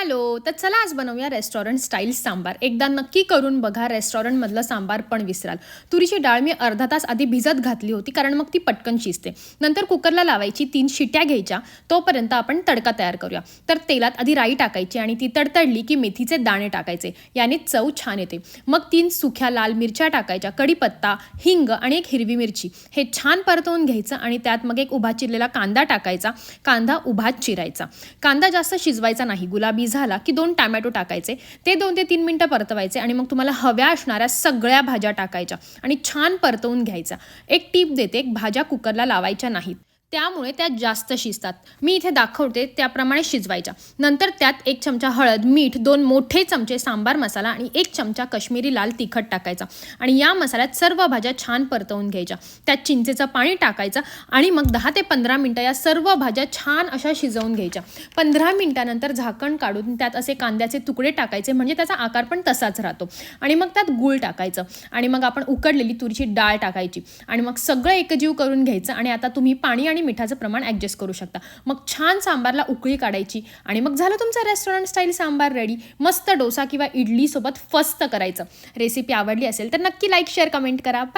Hello. तर चला आज बनवूया रेस्टॉरंट स्टाईल सांबार. एकदा नक्की करून बघा, रेस्टॉरंटमधलं सांबार पण विसराल. तुरीची डाळ मी अर्धा तास आधी भिजत घातली होती, कारण मग ती पटकन शिजते. नंतर कुकरला लावायची, 3 शिट्या घ्यायच्या. तोपर्यंत आपण तडका तयार करूया. तर तेलात आधी राई टाकायची आणि ती तडतडली की मेथीचे दाणे टाकायचे. याने चव छान येते. मग 3 सुक्या लाल मिरच्या टाकायच्या, कढीपत्ता, हिंग आणि एक हिरवी मिरची. हे छान परतवून घ्यायचं आणि त्यात मग एक उभा चिरलेला कांदा टाकायचा. कांदा उभाच चिरायचा. कांदा जास्त शिजवायचा नाही. गुलाबी झाला की 2 टोमॅटो टाकायचे. ते 2 ते 3 मिनिटं परतवायचे आणि मग तुम्हाला हव्या असणाऱ्या सगळ्या भाज्या टाकायच्या आणि छान परतवून घ्यायचा. एक टिप देते, भाज्या कुकरला लावायच्या नाहीत. त्यामुळे त्या जास्त शिजतात. मी इथे दाखवते त्याप्रमाणे शिजवायच्या. नंतर त्यात 1 चमचा हळद, मीठ, 2 मोठे चमचे सांबार मसाला आणि 1 चमचा काश्मीरी लाल तिखट टाकायचा आणि या मसाल्यात सर्व भाज्या छान परतवून घ्यायच्या. त्यात चिंचेचं पाणी टाकायचं आणि मग 10 ते 15 मिनिटं या सर्व भाज्या छान अशा शिजवून घ्यायच्या. 15 मिनिटानंतर झाकण काढून त्यात असे कांद्याचे तुकडे टाकायचे, म्हणजे त्याचा आकार पण तसाच राहतो. आणि मग त्यात गूळ टाकायचं आणि मग आपण उकडलेली तुरीची डाळ टाकायची आणि मग सगळं एकजीव करून घ्यायचं. आणि आता तुम्ही पाणी आणि मिठाचं प्रमाण ॲडजस्ट करू शकता. मग छान सांबारला उकळी काढायची आणि मग झालं तुमचं रेस्टॉरंट स्टाईल सांबार रेडी. मस्त डोसा किंवा इडली सोबत फस्त करायचं. रेसिपी आवडली असेल तर नक्की लाईक, शेअर, कमेंट करा. बाय.